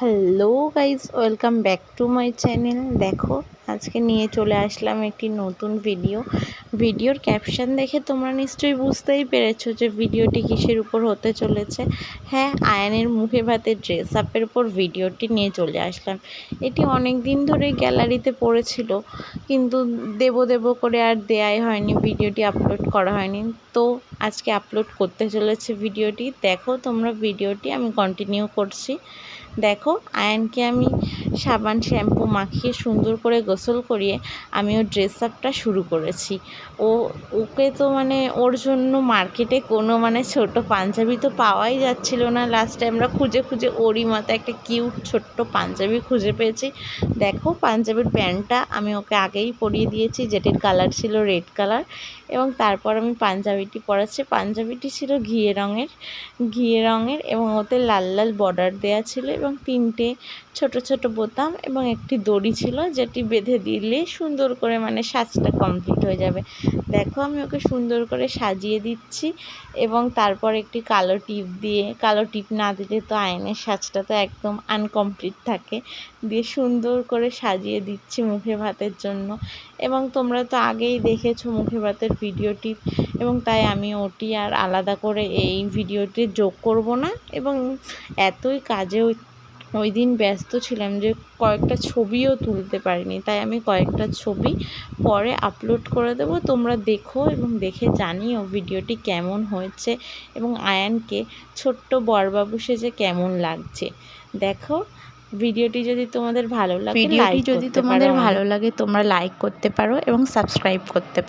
Hello guys, welcome back to my channel. দেখো, আজকে নিয়ে চলে আসলাম একটি নতুন ভিডিওর ক্যাপশন দেখে তোমরা নিশ্চয়ই বুঝতেই পেরেছো যে ভিডিওটি কিসের উপর হতে চলেছে। হ্যাঁ, আয়ানের মুখে ভাতের ড্রেস আপের উপর ভিডিওটি নিয়ে চলে আসলাম। এটি অনেক দিন ধরেই গ্যালারিতে পড়েছিল, কিন্তু দেব করে আর দেয়াই হয়নি, ভিডিওটি আপলোড করা হয়নি। তো আজকে আপলোড করতে চলেছে ভিডিওটি। দেখো তোমরা ভিডিওটি, আমি কন্টিনিউ করছি। দেখো, আয়ানকে আমি সাবান শ্যাম্পু মাখিয়ে সুন্দর করে গোসল করিয়ে আমি ওর ড্রেস আপটা শুরু করেছি। ওকে তো ওর জন্য মার্কেটে কোনো ছোট পাঞ্জাবি তো পাওয়াই যাচ্ছিল না। লাস্টে আমরা খুঁজে ওরই মতো একটা কিউট ছোট্ট পাঞ্জাবি খুঁজে পেয়েছি। দেখো, পাঞ্জাবির প্যান্টটা আমি ওকে আগেই পরিয়ে দিয়েছি, যেটির কালার ছিল রেড কালার, এবং তারপর আমি পাঞ্জাবিটি পরাচ্ছি। পাঞ্জাবিটি ছিল ঘিয়ে রঙের এবং ওতে লাল লাল বর্ডার দেওয়া ছিল এবং 3টে ছোট বোতাম এবং একটি দড়ি ছিল, যেটি বেঁধে দিলে সুন্দর করে সাজটা কমপ্লিট হয়ে যাবে। দেখো, আমি ওকে সুন্দর করে সাজিয়ে দিচ্ছি এবং তারপর একটি কালো টিপ না দিলে তো আয়নের সাজটা তো একদম আনকমপ্লিট থাকে, দিয়ে সুন্দর করে সাজিয়ে দিচ্ছি মুখে ভাতের জন্য। এবং তোমরা তো আগেই দেখেছো মুখে ভাতের ভিডিওটি, এবং তাই আমি ওটি আর আলাদা করে এই ভিডিওটি যোগ করব না। এবং এতই কাজে ওই দিন ব্যস্ত ছিলাম যে কয়েকটা ছবিও তুলতে পারিনি, তাই আমি কয়েকটা ছবি পরে আপলোড করে দেবো। তোমরা দেখো এবং দেখে জানিও ভিডিওটি কেমন হয়েছে এবং আয়ানকে ছোট্ট বরবাবু সেজে কেমন লাগছে। দেখো, ভিডিওটি যদি তোমাদের ভালো লাগে, তোমরা লাইক করতে পারো এবং সাবস্ক্রাইব করতে পারো।